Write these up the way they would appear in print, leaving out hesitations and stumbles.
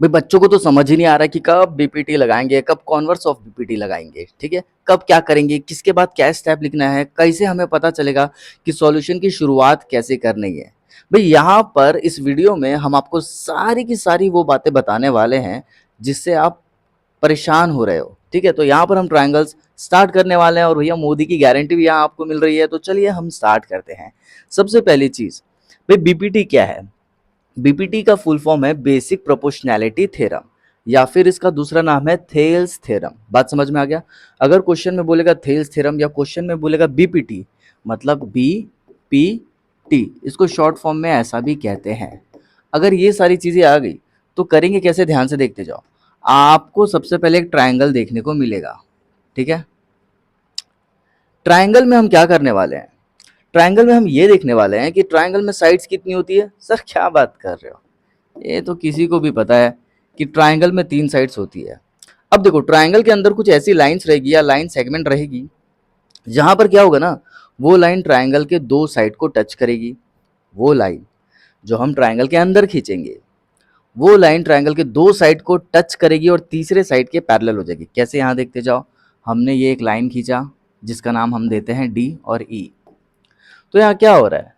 भाई बच्चों को तो समझ ही नहीं आ रहा कि कब बीपीटी लगाएंगे, कब कॉन्वर्स ऑफ बीपीटी लगाएंगे, ठीक है, कब क्या करेंगे, किसके बाद क्या स्टेप लिखना है, कैसे हमें पता चलेगा कि सॉल्यूशन की शुरुआत कैसे करनी है। भाई यहाँ पर इस वीडियो में हम आपको सारी की सारी वो बातें बताने वाले हैं जिससे आप परेशान हो रहे हो, ठीक है। तो यहाँ पर हम ट्रायंगल्स स्टार्ट करने वाले हैं और भैया मोदी की गारंटी भी यहाँ आपको मिल रही है। तो चलिए हम स्टार्ट करते हैं। सबसे पहली चीज, भाई बीपीटी क्या है? बीपीटी का फुल फॉर्म है बेसिक प्रोपोर्शनैलिटी थ्योरम, या फिर इसका दूसरा नाम है थेल्स थ्योरम। बात समझ में आ गया? अगर क्वेश्चन में बोलेगा थेल्स थ्योरम या क्वेश्चन में बोलेगा बीपीटी, मतलब बी पी टी, इसको शॉर्ट फॉर्म में ऐसा भी कहते हैं। अगर ये सारी चीजें आ गई तो करेंगे कैसे, ध्यान से देखते जाओ। आपको सबसे पहले एक ट्रायंगल देखने को मिलेगा, ठीक है। ट्रायंगल में हम क्या करने वाले हैं? ट्रायंगल में हम ये देखने वाले हैं कि ट्रायंगल में साइड्स कितनी होती है। सर क्या बात कर रहे हो, ये तो किसी को भी पता है कि ट्रायंगल में 3 साइड्स होती है। अब देखो ट्रायंगल के अंदर कुछ ऐसी लाइंस रहेगी या लाइन सेगमेंट रहेगी जहां पर क्या होगा ना, वो लाइन ट्रायंगल के 2 साइड को टच करेगी। वो लाइन जो हम ट्रायंगल के अंदर खींचेंगे, वो लाइन ट्रायंगल के 2 साइड को टच करेगी और तीसरे साइड के पैरेलल हो जाएगी। कैसे, यहाँ देखते जाओ। हमने ये एक लाइन खींचा जिसका नाम हम देते हैं डी और ई। तो यहाँ क्या हो रहा है,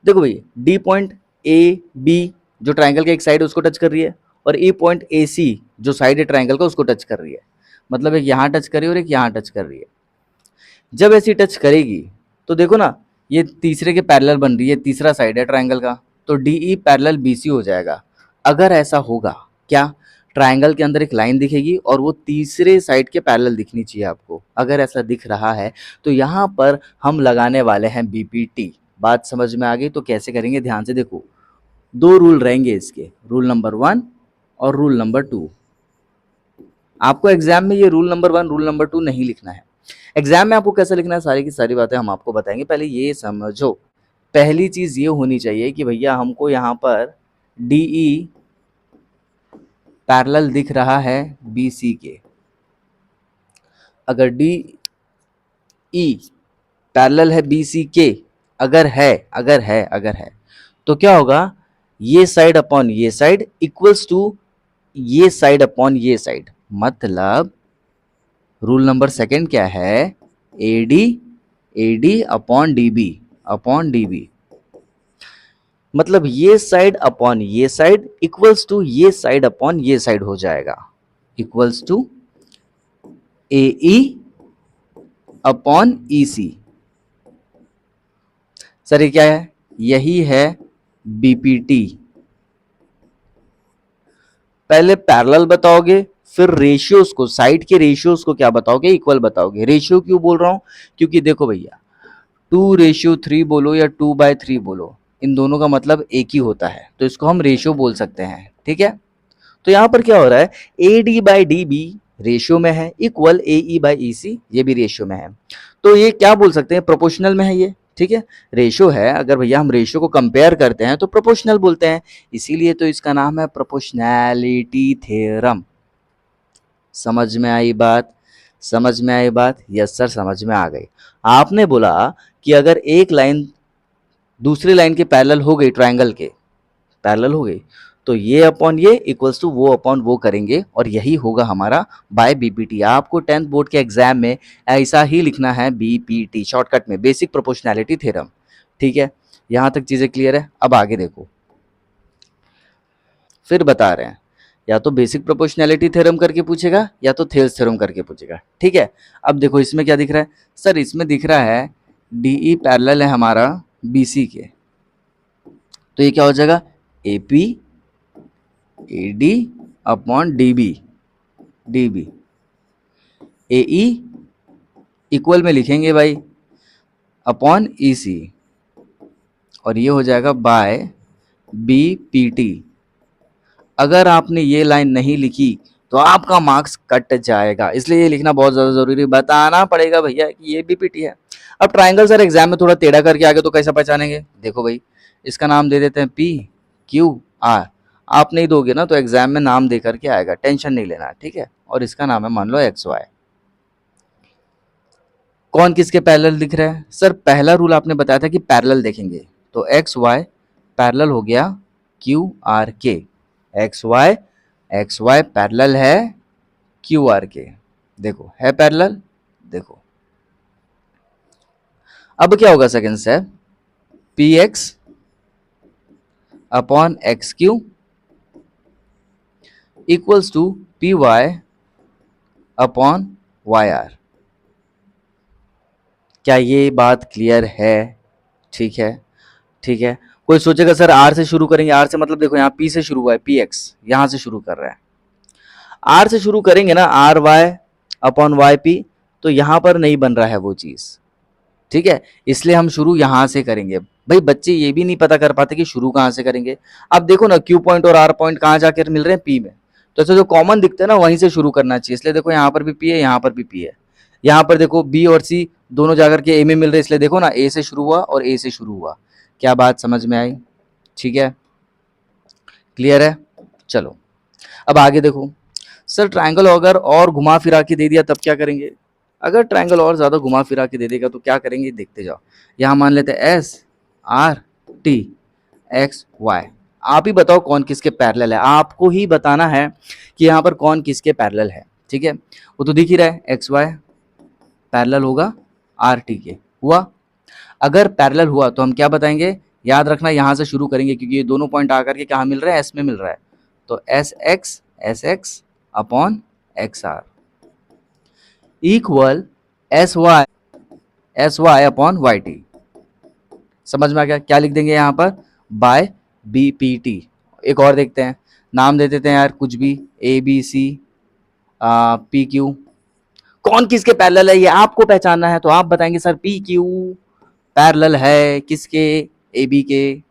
देखो भाई, डी पॉइंट ए बी जो ट्रायंगल के एक साइड है उसको टच कर रही है, और ई पॉइंट ए सी जो साइड है ट्रायंगल का उसको टच कर रही है। मतलब एक यहाँ टच कर रही है और एक यहाँ टच कर रही है। जब ऐसी टच करेगी तो देखो ना, ये तीसरे के पैरेलल बन रही है, तीसरा साइड है ट्रायंगल का, तो D E parallel B C हो जाएगा। अगर ऐसा होगा, क्या ट्रायंगल के अंदर एक लाइन दिखेगी और वो तीसरे साइड के पैरेलल दिखनी चाहिए आपको। अगर ऐसा दिख रहा है तो यहाँ पर हम लगाने वाले हैं बीपीटी। बात समझ में आ गई? तो कैसे करेंगे, ध्यान से देखो। 2 रूल रहेंगे इसके, रूल नंबर 1 और रूल नंबर 2। आपको एग्जाम में ये रूल नंबर 1 रूल नंबर 2 नहीं लिखना है। एग्जाम में आपको कैसे लिखना है, सारी की सारी बातें हम आपको बताएंगे। पहले ये समझो, पहली चीज ये होनी चाहिए कि भैया हमको यहाँ पर डी ई पैरेलल दिख रहा है बी सी के। अगर डी ई पैरेलल है बी सी के, अगर है तो क्या होगा, ये साइड अपॉन ये साइड इक्वल्स टू ये साइड अपॉन ये साइड। मतलब रूल नंबर 2 क्या है, A D upon D B. मतलब ये साइड अपॉन ये साइड इक्वल्स टू ये साइड अपॉन ये साइड हो जाएगा, equals to A E upon E C. Sir ये क्या है? यही है बीपीटी। पहले पैरेलल बताओगे, फिर रेशियोज को, साइड के रेशियोज को क्या बताओगे, इक्वल बताओगे। रेशियो क्यों बोल रहा हूं, क्योंकि देखो भैया, 2:3 बोलो या 2/3 बोलो, इन दोनों का मतलब एक ही होता है, तो इसको हम रेशियो बोल सकते हैं, ठीक है। तो यहां पर क्या हो रहा है, A D by D B ratio में है, equal A E by E सी, ये भी रेशियो में है। तो ये क्या बोल सकते हैं, प्रोपोर्शनल में है ये, ठीक है। रेशियो है, अगर भैया हम रेशियो को कंपेयर करते हैं तो प्रोपोर्शनल बोलते हैं, इसीलिए तो इसका नाम है प्रोपोर्शनैलिटी थ्योरम। समझ में आई बात? समझ में आई बात? यस सर, समझ में आ गई। आपने बोला कि अगर एक लाइन दूसरी लाइन के पैरेलल हो गई, ट्रायंगल के पैरेलल हो गई, तो ये अपॉन ये इक्वल्स टू वो अपॉन वो करेंगे, और यही होगा हमारा बाय बीपीटी। आपको 10th बोर्ड के एग्जाम में ऐसा ही लिखना है, बीपीटी शॉर्टकट में, बेसिक प्रोपोर्शनैलिटी थ्योरम, ठीक है। यहां तक चीजें क्लियर है? अब आगे देखो, फिर बता रहे हैं, या तो बेसिक प्रोपोर्शनैलिटी थ्योरम करके पूछेगा या तो थेल्स थ्योरम करके पूछेगा, ठीक है। अब देखो इसमें क्या दिख रहा है, सर इसमें दिख रहा है डीई पैरेलल है हमारा बीसी के, तो ये क्या हो जाएगा, AP A D upon D B, D B A E equal में लिखेंगे भाई अपॉन ई सी, और ये हो जाएगा बाय बी पी टी। अगर आपने ये लाइन नहीं लिखी तो आपका मार्क्स कट जाएगा, इसलिए ये लिखना बहुत ज़्यादा ज़रूरी, बताना पड़ेगा भैया कि ये बीपीटी है। अब ट्रायंगल सर एग्जाम में थोड़ा टेढ़ा करके आगे तो कैसा पहचानेंगे, देखो भाई, इसका नाम दे देते हैं पी क्यू आर। आप नहीं दोगे ना तो एग्जाम में नाम दे करके आएगा, टेंशन नहीं लेना, ठीक है। और इसका नाम है मान लो एक्स वाई। कौन किसके पैरेलल दिख रहा है, सर पहला रूल आपने बताया था कि पैरेलल देखेंगे, तो एक्स वाई पैरेलल हो गया क्यू आर के, X Y X Y parallel है क्यू आर के, देखो है पैरेलल, देखो। अब क्या होगा second step, P X upon X Q equals to P Y upon Y R. क्या ये बात क्लियर है? ठीक है, ठीक है। कोई सोचेगा सर आर से शुरू करेंगे, आर से मतलब देखो यहाँ पी से शुरू हुआ है, पी एक्स यहां से शुरू कर रहा है, आर से शुरू करेंगे ना, R Y upon Y P, तो यहां पर नहीं बन रहा है वो चीज, ठीक है, इसलिए हम शुरू यहां से करेंगे। भाई बच्चे ये भी नहीं पता कर पाते कि शुरू कहां से करेंगे। अब देखो ना क्यू पॉइंट और आर पॉइंट कहां जाकर मिल रहे हैं, पी में, तो ऐसे जो कॉमन दिखते हैं ना वहीं से शुरू करना चाहिए। इसलिए देखो यहाँ पर भी पी है, यहाँ पर भी पी है, यहाँ पर देखो बी और सी दोनों जाकर के ए में मिल रहे हैं, इसलिए देखो ना ए से शुरू हुआ और ए से शुरू हुआ। क्या बात समझ में आई? ठीक है, क्लियर है? चलो अब आगे देखो। सर ट्रायंगल अगर और घुमा फिरा के दे दिया तब क्या करेंगे? अगर ट्रायंगल और ज्यादा घुमा फिरा के दे देगा तो क्या करेंगे, देखते जाओ। यहां मान लेते हैं S R T X Y, आप ही बताओ कौन किसके पैरेलल है, आपको ही बताना है कि यहाँ पर कौन किसके पैरेलल है। ठीक है, वो तो दिख ही रहा है, एक्स वाई पैरेलल होगा आर टी के, हुआ। अगर पैरेलल हुआ तो हम क्या बताएंगे, याद रखना यहां से शुरू करेंगे क्योंकि ये दोनों पॉइंट आकर के कहाँ मिल रहा है, एस में मिल रहा है, तो S X upon X R equal S Y upon Y T. समझ में आ गया? क्या लिख देंगे यहाँ पर, बाय बी पी टी। एक और देखते हैं, नाम दे देते हैं यार कुछ भी, A B C P Q. कौन किसके पैरेलल है ये आपको पहचानना है, तो आप बताएंगे सर पी क्यू पैरेलल है किसके, ए बी के।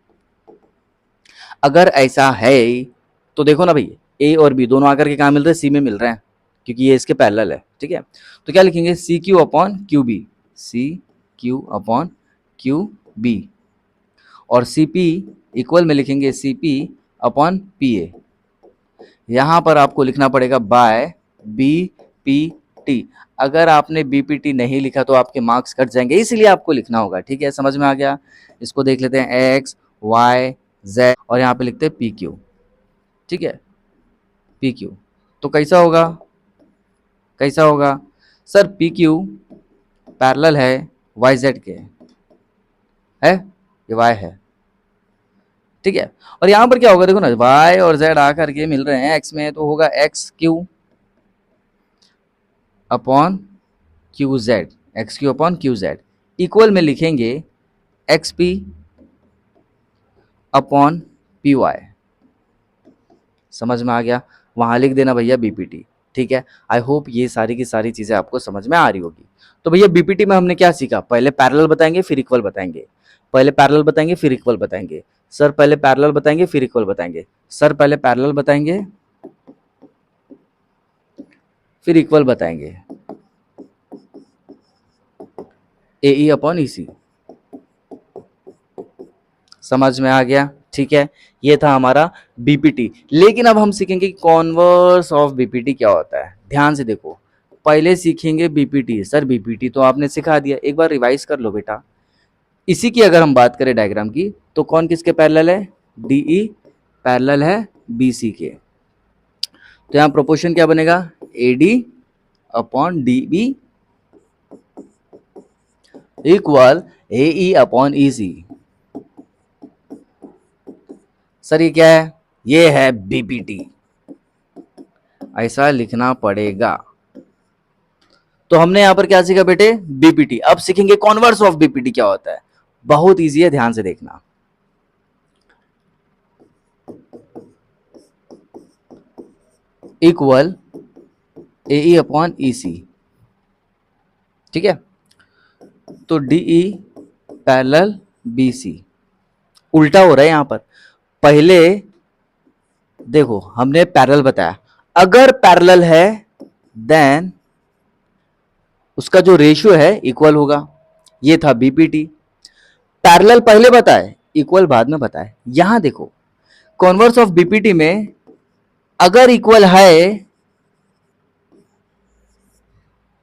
अगर ऐसा है तो देखो ना भाई, ए और बी दोनों आकर के कहाँ मिल रहे हैं, सी में मिल रहे हैं क्योंकि ये इसके पैरेलल है। ठीक है, तो क्या लिखेंगे, C Q upon Q B, C Q upon Q B, और सी पी इक्वल में लिखेंगे C P upon P A. यहां पर आपको लिखना पड़ेगा बाय बी पी टी। अगर आपने बी पी टी नहीं लिखा तो आपके मार्क्स कट जाएंगे, इसलिए आपको लिखना होगा। ठीक है, समझ में आ गया? इसको देख लेते हैं, एक्स वाई जेड और यहाँ पे लिखते हैं पी क्यू। ठीक है, पी क्यू, तो कैसा होगा, कैसा होगा सर, पी क्यू पैरेलल है वाई जेड के, है ये वाई है। ठीक है, और यहाँ पर क्या होगा देखो ना, y और z आकर के मिल रहे हैं x में, तो होगा X Q upon Q Z, X Q upon Q Z equal में लिखेंगे X P upon P Y. समझ में आ गया? वहां लिख देना भैया बीपीटी। ठीक है, आई होप ये सारी की सारी चीजें आपको समझ में आ रही होगी। तो भैया बीपीटी में हमने क्या सीखा, पहले पैरेलल बताएंगे फिर इक्वल बताएंगे, पहले पैरेलल बताएंगे फिर इक्वल बताएंगे, सर पहले पैरेलल बताएंगे फिर इक्वल बताएंगे, सर पहले पैरेलल बताएंगे फिर इक्वल बताएंगे, ए ई अपॉन ई सी। समझ में आ गया? ठीक है, ये था हमारा बीपीटी। लेकिन अब हम सीखेंगे कॉन्वर्स ऑफ बीपीटी क्या होता है। ध्यान से देखो, पहले सीखेंगे बीपीटी। सर बीपीटी तो आपने सिखा दिया, एक बार रिवाइज कर लो बेटा। इसी की अगर हम बात करें डायग्राम की, तो कौन किसके पैरेलल है, डीई पैरेलल है बीसी के, तो यहां प्रोपोर्शन क्या बनेगा, एडी अपॉन डीबी इक्वल एई अपॉन ईसी। सर ये क्या है, ये है बीपीटी, ऐसा लिखना पड़ेगा। तो हमने यहां पर क्या सीखा बेटे, बीपीटी। अब सीखेंगे कॉन्वर्स ऑफ बीपीटी क्या होता है, बहुत इजी है, ध्यान से देखना। इक्वल एई अपॉन ईसी। ठीक है, तो डीई पैरेलल बीसी, उल्टा हो रहा है यहां पर। पहले देखो हमने पैरेलल बताया, अगर पैरेलल है देन उसका जो रेशियो है इक्वल होगा, ये था बीपीटी। पैरेलल पहले बताए, इक्वल बाद में बताए। यहां देखो कॉन्वर्स ऑफ बीपीटी में अगर इक्वल है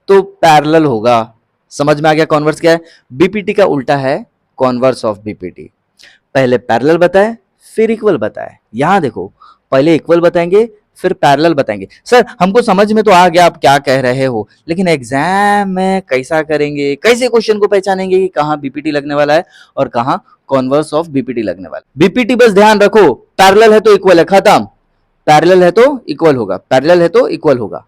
तो पैरेलल होगा। समझ में आ गया कॉन्वर्स क्या है, बीपीटी का उल्टा है कॉन्वर्स ऑफ बीपीटी। पहले पैरेलल बताए फिर इक्वल बताए, यहां देखो पहले इक्वल बताएंगे फिर पैरेलल बताएंगे। सर हमको समझ में तो आ गया आप क्या कह रहे हो, लेकिन एग्जाम में कैसा करेंगे, कैसे क्वेश्चन को पहचानेंगे कि कहाँ बीपीटी लगने वाला है और कहाँ कॉन्वर्स ऑफ बीपीटी लगने वाला है। बीपीटी बस ध्यान रखो, पैरेलल है तो इक्वल है, खत्म। पैरेलल है तो इक्वल होगा, पैरेलल है तो इक्वल होगा,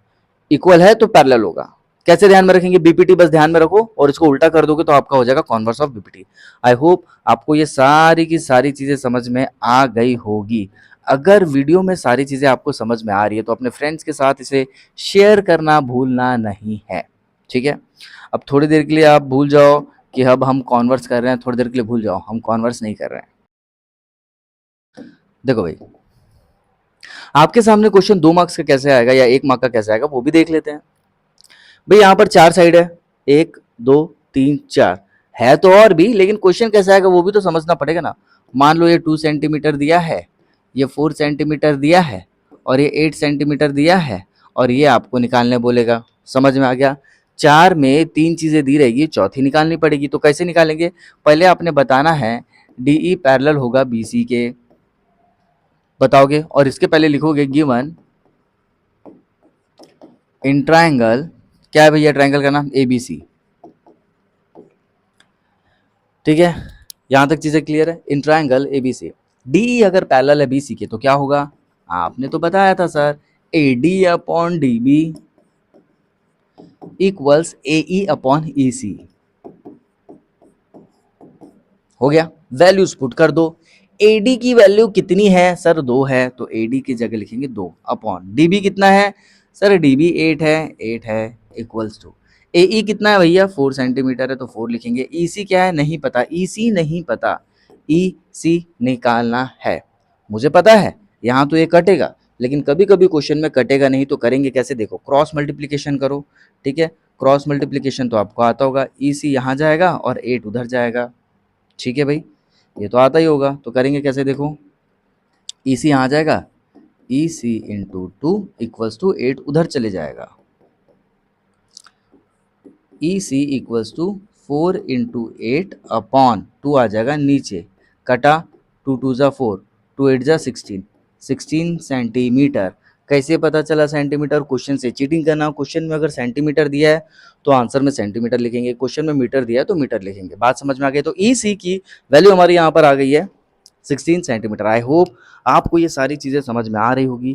इक्वल है तो पैरेलल होगा। कैसे ध्यान में रखेंगे, बीपीटी बस ध्यान में रखो और इसको उल्टा कर दोगे तो आपका हो जाएगा converse of BPT. I hope आपको ये सारी की सारी चीजें समझ में आ गई होगी। अगर वीडियो में सारी चीजें आपको समझ में आ रही है तो अपने फ्रेंड्स के साथ इसे शेयर करना भूलना नहीं है, ठीक है। अब थोड़ी देर के लिए आप भूल जाओ कि अब हम कॉन्वर्स कर रहे हैं, थोड़ी देर के लिए भूल जाओ हम कॉन्वर्स नहीं कर रहे हैं। देखो भाई, आपके सामने क्वेश्चन 2 मार्क्स का कैसे आएगा या 1 मार्क का कैसे आएगा वो भी देख लेते हैं। भाई यहाँ पर 4 साइड है, 1 2 3 4 है तो और भी, लेकिन क्वेश्चन कैसे आएगा वो भी तो समझना पड़ेगा ना। मान लो ये 2 सेंटीमीटर दिया है, ये 4 सेंटीमीटर दिया है और ये 8 सेंटीमीटर दिया है और ये आपको निकालने बोलेगा। समझ में आ गया। 4 में 3 चीजें दी रहेगी, चौथी निकालनी पड़ेगी। तो कैसे निकालेंगे, पहले आपने बताना है डीई पैरेलल होगा बीसी के, बताओगे और इसके पहले लिखोगे गिवन इन ट्रायंगल, क्या है भैया ट्रायंगल का नाम, एबीसी। ठीक है, यहां तक चीजें क्लियर है। इन ट्रायंगल एबीसी, डी अगर पैरेलल है बीसी के तो क्या होगा, आपने तो बताया था sir, AD upon DB equals AE upon EC. हो गया, वैल्यूज पुट कर दो। एडी की वैल्यू कितनी है सर, 2 है, तो एडी की जगह लिखेंगे 2 अपॉन डीबी कितना है सर, डीबी 8 है, 8 है इक्वल्स टू एई कितना है भैया 4 सेंटीमीटर है तो 4 लिखेंगे। ईसी क्या है नहीं पता, ईसी नहीं पता, ईसी निकालना है। मुझे पता है यहाँ तो ये कटेगा, लेकिन कभी कभी क्वेश्चन में कटेगा नहीं तो करेंगे कैसे, देखो क्रॉस मल्टीप्लीकेशन करो। ठीक है, क्रॉस मल्टीप्लीकेशन तो आपको आता होगा, ईसी यहाँ जाएगा और 8 उधर जाएगा। ठीक है भाई, ये तो आता ही होगा, तो करेंगे कैसे, देखो ईसी यहाँ जाएगा, ईसी इंटू 2 इक्वल्स टू 8 उधर चले जाएगा, EC equals to 4 into 8 upon 2 आ जाएगा नीचे, कटा 2 2 जा 4, 2 8 जा 16, 16 सेंटीमीटर। कैसे पता चला सेंटीमीटर, क्वेश्चन से चीटिंग करना। क्वेश्चन में अगर सेंटीमीटर दिया है तो आंसर में सेंटीमीटर लिखेंगे, क्वेश्चन में मीटर दिया है तो मीटर लिखेंगे। बात समझ में आ गई। तो ईसी की वैल्यू हमारी यहाँ पर आ गई है 16 सेंटीमीटर। आई होप आपको ये सारी चीज़ें समझ में आ रही होगी।